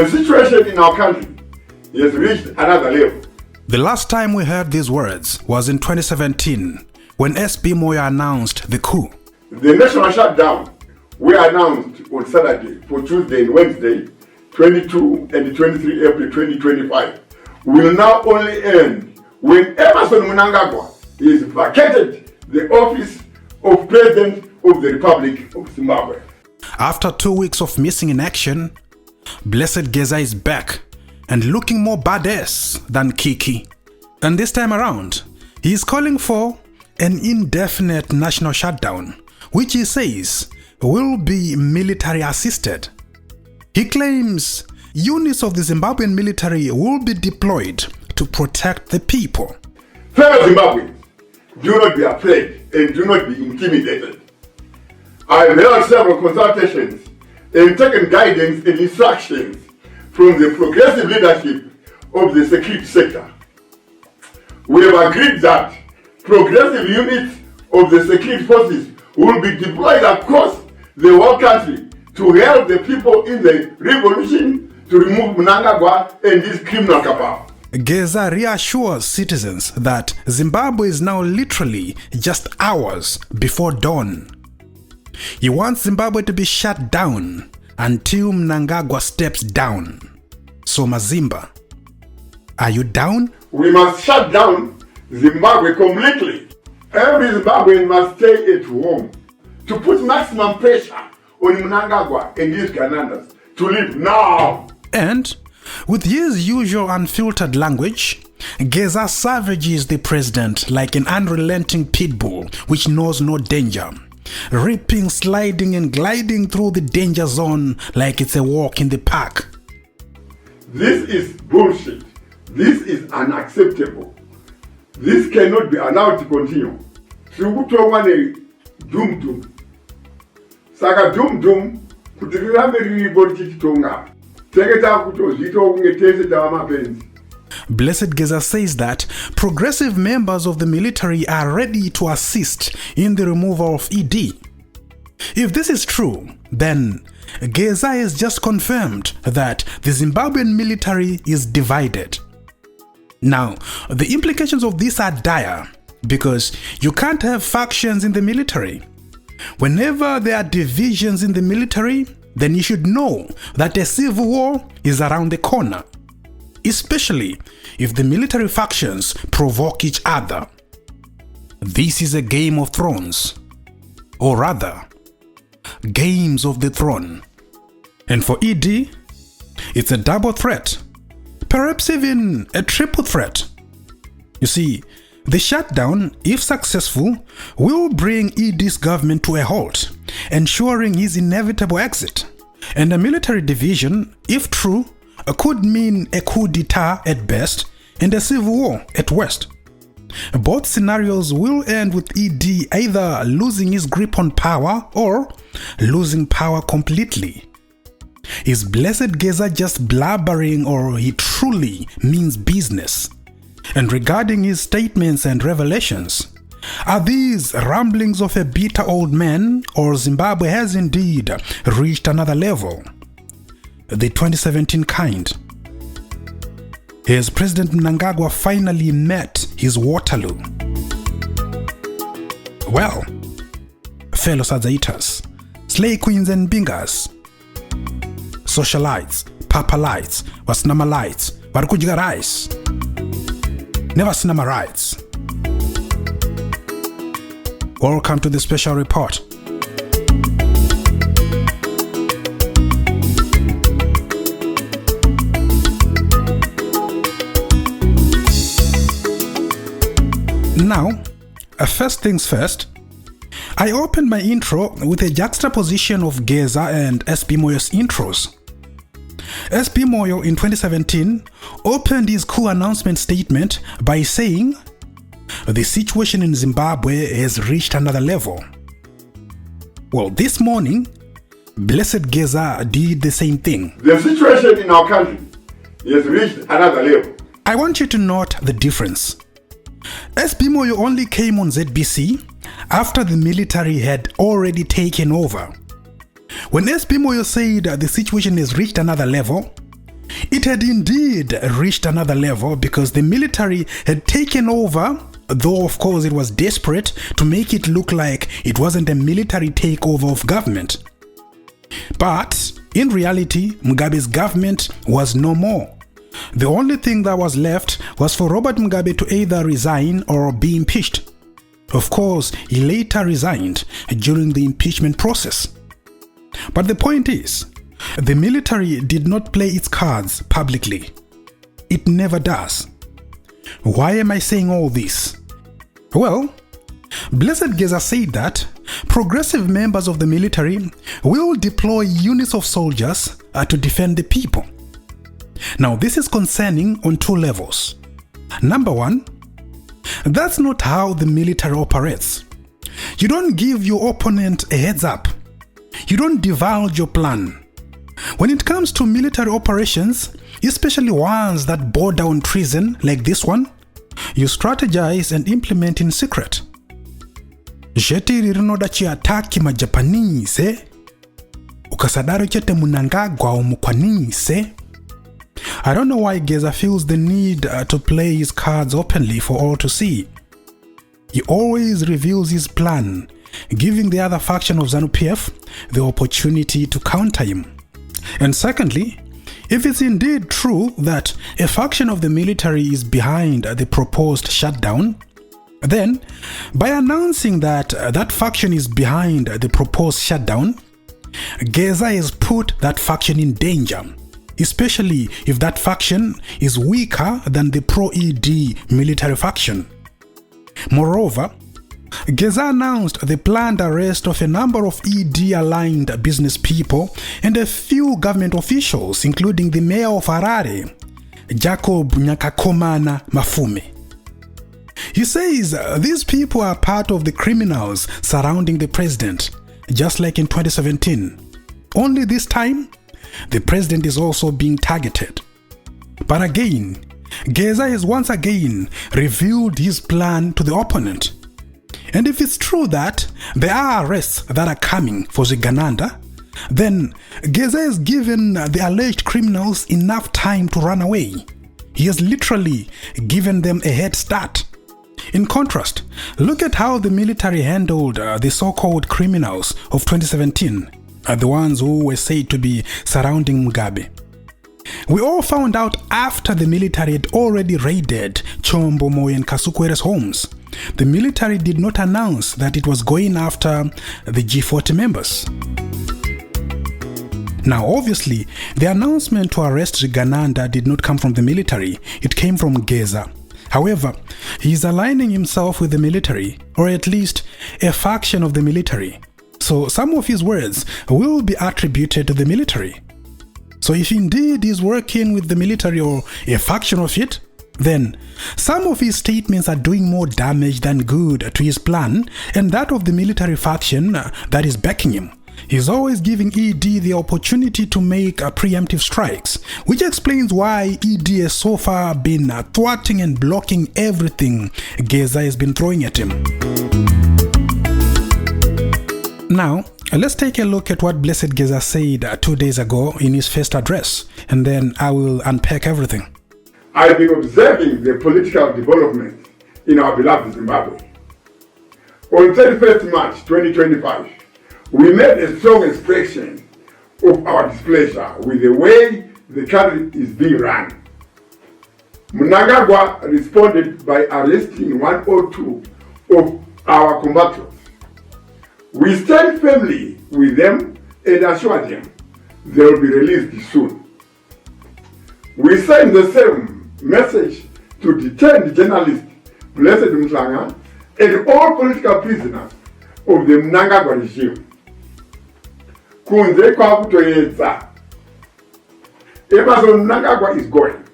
The situation in our country has reached another level. The last time we heard these words was in 2017 when SB Moyo announced the coup. The national shutdown we announced on Saturday for Tuesday and Wednesday, 22 and 23 April 2025, will now only end when Emmerson Mnangagwa is vacated the office of President of the Republic of Zimbabwe. After 2 weeks of missing in action, Blessed Gaza is back and looking more badass than Kiki. And this time around, he is calling for an indefinite national shutdown, which he says will be military assisted. He claims units of the Zimbabwean military will be deployed to protect the people. Fellow Zimbabweans, do not be afraid and do not be intimidated. I have held several consultations and taken guidance and instructions from the progressive leadership of the security sector. We have agreed that progressive units of the security forces will be deployed across the whole country to help the people in the revolution to remove Mnangagwa and his criminal cabal. Gaza reassures citizens that Zimbabwe is now literally just hours before dawn. He wants Zimbabwe to be shut down until Mnangagwa steps down. So Mazimba, are you down? We must shut down Zimbabwe completely. Every Zimbabwean must stay at home to put maximum pressure on Mnangagwa and his Ganandas to leave now. And with his usual unfiltered language, Gaza savages the president like an unrelenting pit bull which knows no danger, ripping, sliding and gliding through the danger zone like it's a walk in the park. This is bullshit. This is unacceptable. This cannot be allowed to continue. Doom. Saka doom kuti rirambe riripo richichitonga. Teketa kutozvita kunge tese tavamapenzi. Blessed Gaza says that progressive members of the military are ready to assist in the removal of ED. If this is true, then Gaza has just confirmed that the Zimbabwean military is divided. Now, the implications of this are dire because you can't have factions in the military. Whenever there are divisions in the military, then you should know that a civil war is around the corner, especially if the military factions provoke each other. This is a Game of Thrones, or rather, Games of the Throne. And for ED, it's a double threat, perhaps even a triple threat. You see, the shutdown, if successful, will bring ED's government to a halt, ensuring his inevitable exit. And a military division, if true, could mean a coup d'etat at best and a civil war at worst. Both scenarios will end with ED either losing his grip on power or losing power completely. Is Blessed Gaza just blabbering, or he truly means business? And regarding his statements and revelations, are these ramblings of a bitter old man, or Zimbabwe has indeed reached another level? The 2017 kind. Has President Mnangagwa finally met his Waterloo? Well, fellow Sadzaitas, slay queens and bingers, socialites, papalites, vasinamalites, varikudya rice, never cinema rights. Welcome to the special report. Now, first things first, I opened my intro with a juxtaposition of Gaza and SB Moyo's intros. SB Moyo in 2017 opened his coup announcement statement by saying, "The situation in Zimbabwe has reached another level." Well, this morning, Blessed Gaza did the same thing. The situation in our country has reached another level. I want you to note the difference. SB Moyo only came on ZBC after the military had already taken over. When SB Moyo said the situation has reached another level, It had indeed reached another level because the military had taken over, though of course it was desperate to make it look like it wasn't a military takeover of government. But in reality, Mugabe's government was no more. The only thing that was left was for Robert Mugabe to either resign or be impeached. Of course, he later resigned during the impeachment process. But the point is, the military did not play its cards publicly. It never does. Why am I saying all this? Well, Blessed Gaza said that progressive members of the military will deploy units of soldiers to defend the people. Now, this is concerning on two levels. Number one, that's not how the military operates. You don't give your opponent a heads up. You don't divulge your plan. When it comes to military operations, especially ones that border on treason like this one, you strategize and implement in secret. Jetiri rinoda chiataki majapanese, ukasadaro chete munangagwa omukwanise. I don't know why Gaza feels the need to play his cards openly for all to see. He always reveals his plan, giving the other faction of ZANU-PF the opportunity to counter him. And secondly, if it's indeed true that a faction of the military is behind the proposed shutdown, then by announcing that that faction is behind the proposed shutdown, Gaza has put that faction in danger, especially if that faction is weaker than the pro-ED military faction. Moreover, Gaza announced the planned arrest of a number of ED-aligned business people and a few government officials, including the mayor of Harare, Jacob Nyakakomana Mafume. He says these people are part of the criminals surrounding the president, just like in 2017. Only this time, the president is also being targeted. But again, Gaza has once again revealed his plan to the opponent. And if it's true that there are arrests that are coming for Zigananda, then Gaza has given the alleged criminals enough time to run away. He has literally given them a head start. In contrast, look at how the military handled the so-called criminals of 2017, the ones who were said to be surrounding Mugabe. We all found out after the military had already raided Chombo, Moyo and Kasukwere's homes. The military did not announce that it was going after the G40 members. Now obviously, the announcement to arrest Zigananda did not come from the military, it came from Gaza. However, he is aligning himself with the military, or at least a faction of the military. So some of his words will be attributed to the military. So if indeed he's working with the military or a faction of it, then some of his statements are doing more damage than good to his plan and that of the military faction that is backing him. He's always giving ED the opportunity to make preemptive strikes, which explains why ED has so far been thwarting and blocking everything Gaza has been throwing at him. Now, let's take a look at what Blessed Gaza said 2 days ago in his first address, and then I will unpack everything. I've been observing the political development in our beloved Zimbabwe. On 31st March 2025, we made a strong expression of our displeasure with the way the country is being run. Mnangagwa responded by arresting 1 or 2 of our combatants. We stand firmly with them and assure them they will be released soon. We send the same message to detained journalist Blessed Mhlanga and all political prisoners of the Mnangagwa regime. Kunze kwa kutoyeza. Emerson Mnangagwa is going.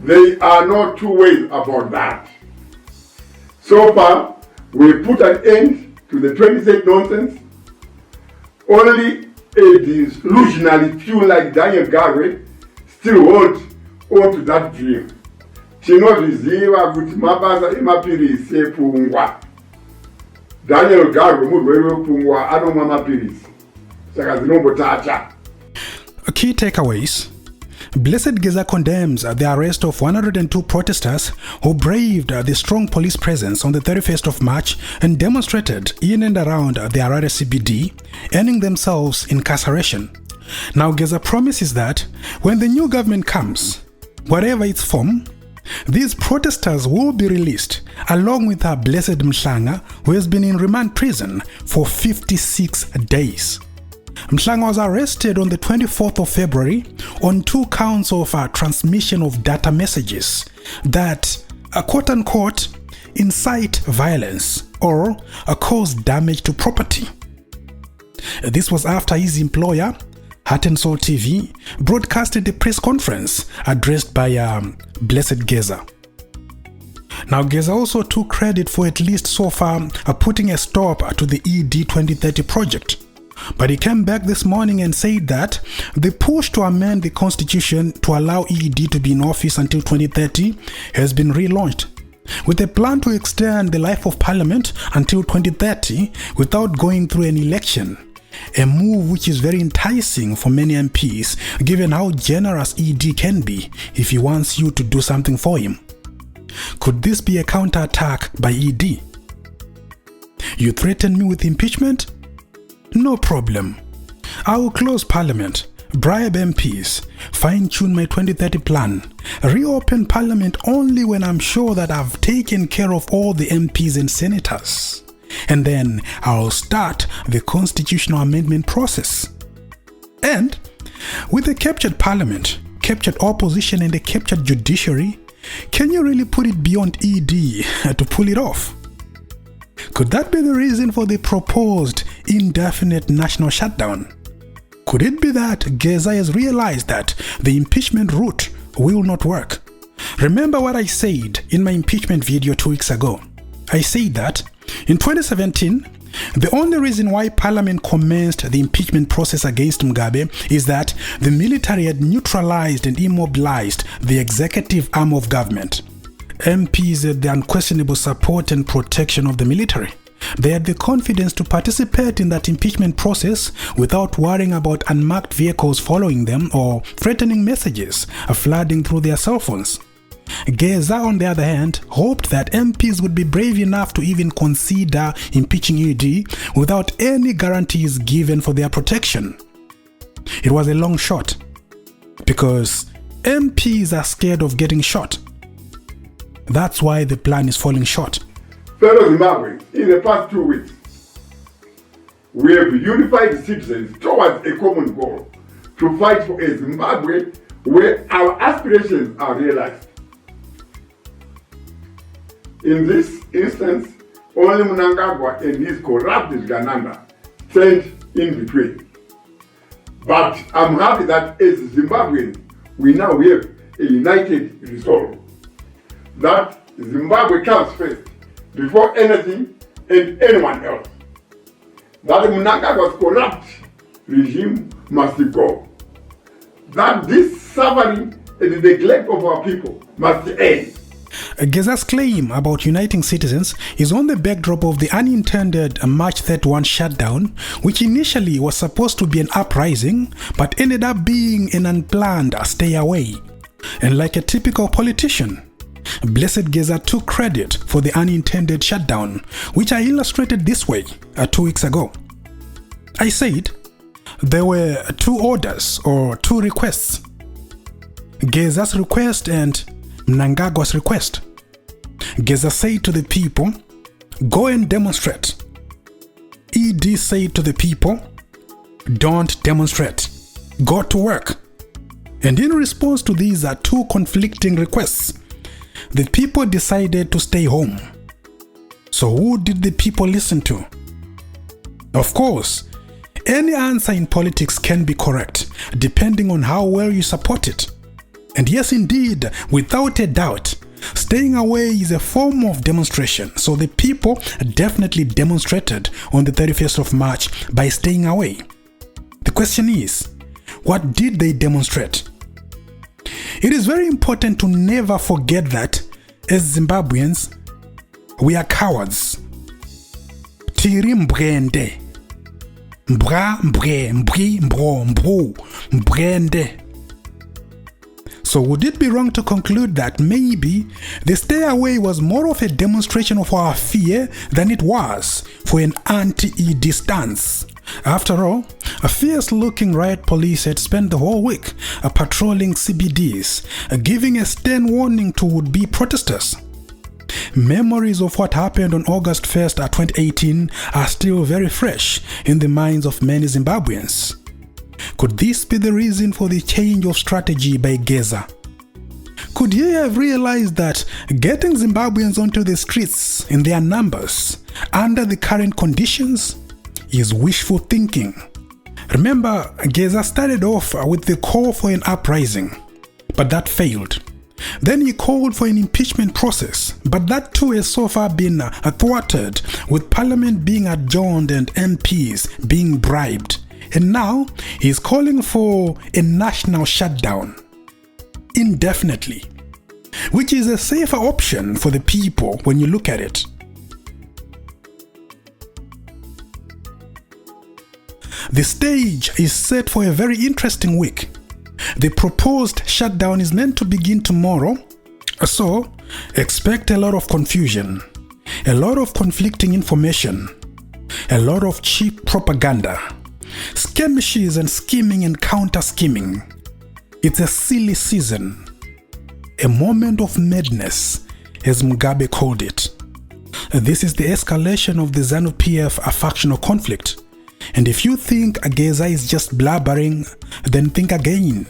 There are no two ways about that. So far, we put an end to the 26 nonsense. Only a disillusionary few like Daniel Garwe still hold on to that dream. Tinozviziva kuti mabasa emapirisi epfungwa. Daniel Garwe murwere wepfungwa anomwa mapirisi. Saka zinombotata. Key takeaways. Blessed Gaza condemns the arrest of 102 protesters who braved the strong police presence on the 31st of March and demonstrated in and around the Harare CBD, earning themselves incarceration. Now Gaza promises that when the new government comes, whatever its form, these protesters will be released along with our Blessed Mhlanga, who has been in remand prison for 56 days. Mhlanga was arrested on the 24th of February on 2 counts of transmission of data messages that, quote-unquote, incite violence or cause damage to property. This was after his employer, Heart and Soul TV, broadcasted a press conference addressed by Blessed Gaza. Now, Gaza also took credit for, at least so far, putting a stop to the ED 2030 project. But he came back this morning and said that the push to amend the constitution to allow ED to be in office until 2030 has been relaunched, with a plan to extend the life of parliament until 2030 without going through an election. A move which is very enticing for many MPs, given how generous ED can be if he wants you to do something for him. Could this be a counterattack by ED? You threaten me with impeachment? No problem. I will close parliament, bribe MPs, fine-tune my 2030 plan, reopen parliament only when I'm sure that I've taken care of all the MPs and senators. And then I'll start the constitutional amendment process. And with a captured parliament, captured opposition and a captured judiciary, can you really put it beyond ED to pull it off? Could that be the reason for the proposed indefinite national shutdown? Could it be that Gaza has realized that the impeachment route will not work? Remember what I said in my impeachment video 2 weeks ago. I said that in 2017, the only reason why Parliament commenced the impeachment process against Mugabe is that the military had neutralized and immobilized the executive arm of government. MPs had the unquestionable support and protection of the military. They had the confidence to participate in that impeachment process without worrying about unmarked vehicles following them or threatening messages flooding through their cell phones. Gaza, on the other hand, hoped that MPs would be brave enough to even consider impeaching ED without any guarantees given for their protection. It was a long shot, because MPs are scared of getting shot. That's why the plan is falling short. Fellow Zimbabweans, in the past 2 weeks, we have unified citizens towards a common goal to fight for a Zimbabwe where our aspirations are realized. In this instance, only Mnangagwa and his corrupt Gananda stand in between. But I'm happy that as Zimbabweans, we now have a united resolve that Zimbabwe comes first before anything and anyone else. That Mnangagwa's corrupt regime must go. That this suffering and the neglect of our people must end. Gaza's claim about uniting citizens is on the backdrop of the unintended March 31 shutdown, which initially was supposed to be an uprising, but ended up being an unplanned stay away. And like a typical politician, Blessed Gaza took credit for the unintended shutdown, which I illustrated this way 2 weeks ago. I said there were 2 orders or 2 requests: Gaza's request and Mnangagwa's request. Gaza said to the people, go and demonstrate. ED said to the people, don't demonstrate, go to work. And in response to these 2 conflicting requests, the people decided to stay home. So who did the people listen to? Of course, any answer in politics can be correct, depending on how well you support it. And yes, indeed, without a doubt, staying away is a form of demonstration. So the people definitely demonstrated on the 31st of March by staying away. The question is, what did they demonstrate? It is very important to never forget that as Zimbabweans, we are cowards. Tiri mbrende. Mbra mbre mbri mbro mbro mbrende. So would it be wrong to conclude that maybe the stay away was more of a demonstration of our fear than it was for an anti-ED stance? After all, a fierce-looking riot police had spent the whole week patrolling CBDs, giving a stern warning to would-be protesters. Memories of what happened on August 1st, 2018 are still very fresh in the minds of many Zimbabweans. Could this be the reason for the change of strategy by Gaza? Could he have realized that getting Zimbabweans onto the streets in their numbers under the current conditions is wishful thinking? Remember, Gaza started off with the call for an uprising, but that failed. Then he called for an impeachment process, but that too has so far been thwarted, with parliament being adjourned and MPs being bribed. And now he's calling for a national shutdown indefinitely, which is a safer option for the people when you look at it. The stage is set for a very interesting week. The proposed shutdown is meant to begin tomorrow, so expect a lot of confusion, a lot of conflicting information, a lot of cheap propaganda, skirmishes and scheming and counter-scheming. It's a silly season, a moment of madness, as Mugabe called it. This is the escalation of the ZANU-PF factional conflict. And if you think Gaza is just blabbering, then think again.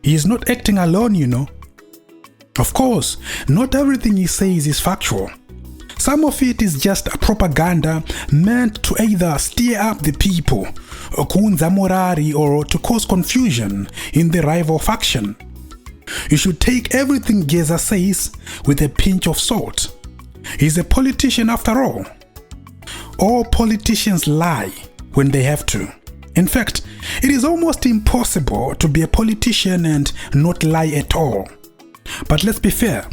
He is not acting alone, you know. Of course, not everything he says is factual. Some of it is just propaganda meant to either stir up the people, kunza morari, or to cause confusion in the rival faction. You should take everything Gaza says with a pinch of salt. He's a politician after all. All politicians lie when they have to. In fact, it is almost impossible to be a politician and not lie at all. But let's be fair.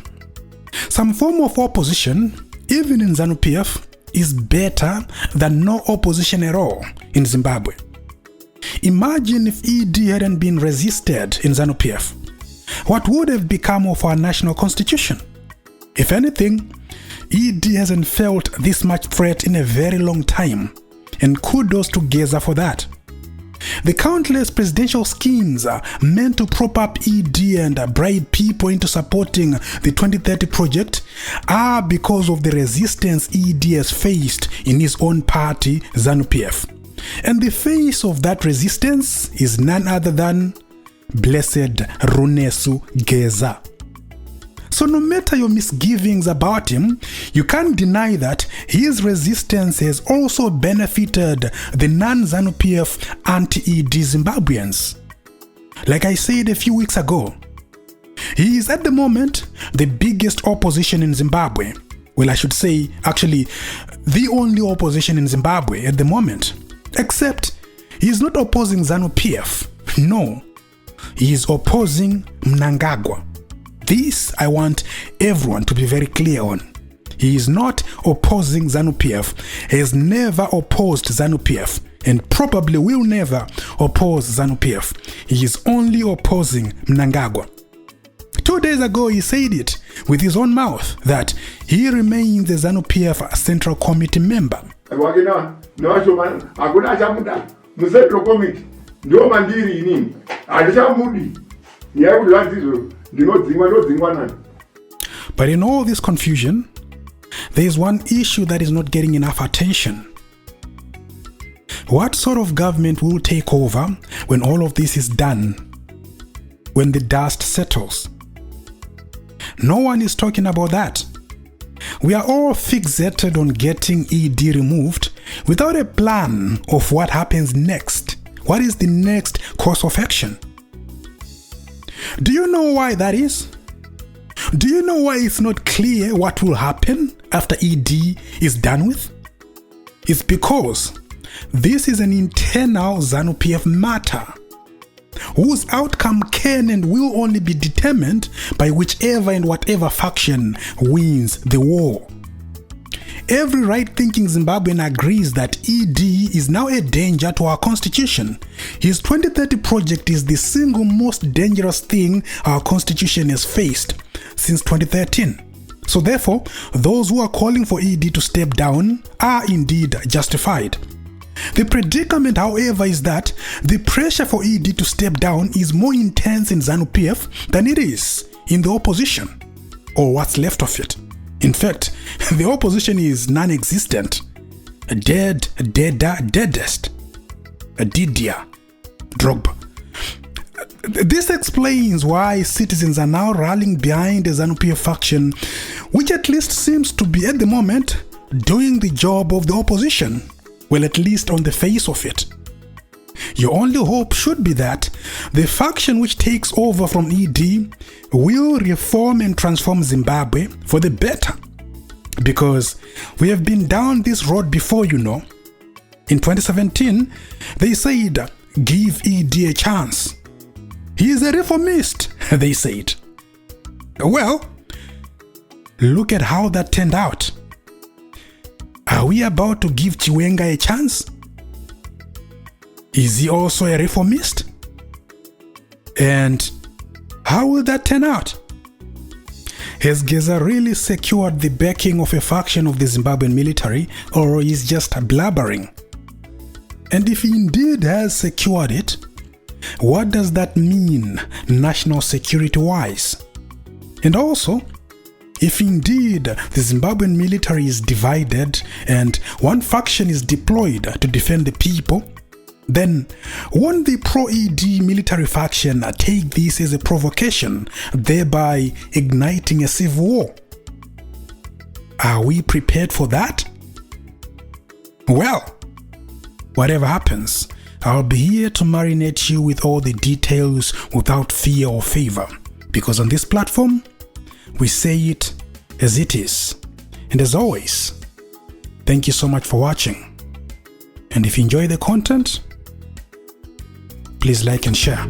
Some form of opposition, even in ZANU-PF, is better than no opposition at all in Zimbabwe. Imagine if ED hadn't been resisted in ZANU-PF. What would have become of our national constitution? If anything, ED hasn't felt this much threat in a very long time, and kudos to Gaza for that. The countless presidential schemes meant to prop up ED and bribe people into supporting the 2030 project are because of the resistance ED has faced in his own party, ZANU-PF. And the face of that resistance is none other than Blessed Runesu Gaza. So no matter your misgivings about him, you can't deny that his resistance has also benefited the non-ZANU-PF anti-ED Zimbabweans. Like I said a few weeks ago, he is at the moment the biggest opposition in Zimbabwe. Well, I should say actually the only opposition in Zimbabwe at the moment. Except he is not opposing ZANU-PF. No, he is opposing Mnangagwa. This I want everyone to be very clear on. He is not opposing ZANU-PF, has never opposed ZANU-PF, and probably will never oppose ZANU-PF. He is only opposing Mnangagwa. 2 days ago he said it with his own mouth that he remains the ZANU-PF Central Committee member. But in all this confusion, there is one issue that is not getting enough attention. What sort of government will take over when all of this is done? When the dust settles? No one is talking about that. We are all fixated on getting ED removed without a plan of what happens next. What is the next course of action? Do you know why that is? Do you know why it's not clear what will happen after ED is done with? It's because this is an internal ZANU-PF matter, whose outcome can and will only be determined by whichever and whatever faction wins the war. every right-thinking Zimbabwean agrees that ED is now a danger to our constitution. His 2030 project is the single most dangerous thing our constitution has faced since 2013. So therefore, those who are calling for ED to step down are indeed justified. The predicament, however, is that the pressure for ED to step down is more intense in ZANU-PF than it is in the opposition, or what's left of it. In fact, the opposition is non-existent. Dead, deadest. Didier Drogba. This explains why citizens are now rallying behind the ZANU-PF faction, which at least seems to be, at the moment, doing the job of the opposition. Well, at least on the face of it. Your only hope should be that the faction which takes over from ED will reform and transform Zimbabwe for the better. Because we have been down this road before, you know. In 2017, they said, give ED a chance. He is a reformist, they said. Well, look at how that turned out. Are we about to give Chiwenga a chance? Is he also a reformist? And how will that turn out? Has Gaza really secured the backing of a faction of the Zimbabwean military, or is just blabbering? And if he indeed has secured it, what does that mean national security-wise? And also, if indeed the Zimbabwean military is divided and one faction is deployed to defend the people, then won't the pro-ED military faction take this as a provocation, thereby igniting a civil war? Are we prepared for that? Well, whatever happens, I'll be here to marinate you with all the details without fear or favor, because on this platform, we say it as it is. And as always, thank you so much for watching. And if you enjoy the content, please like and share.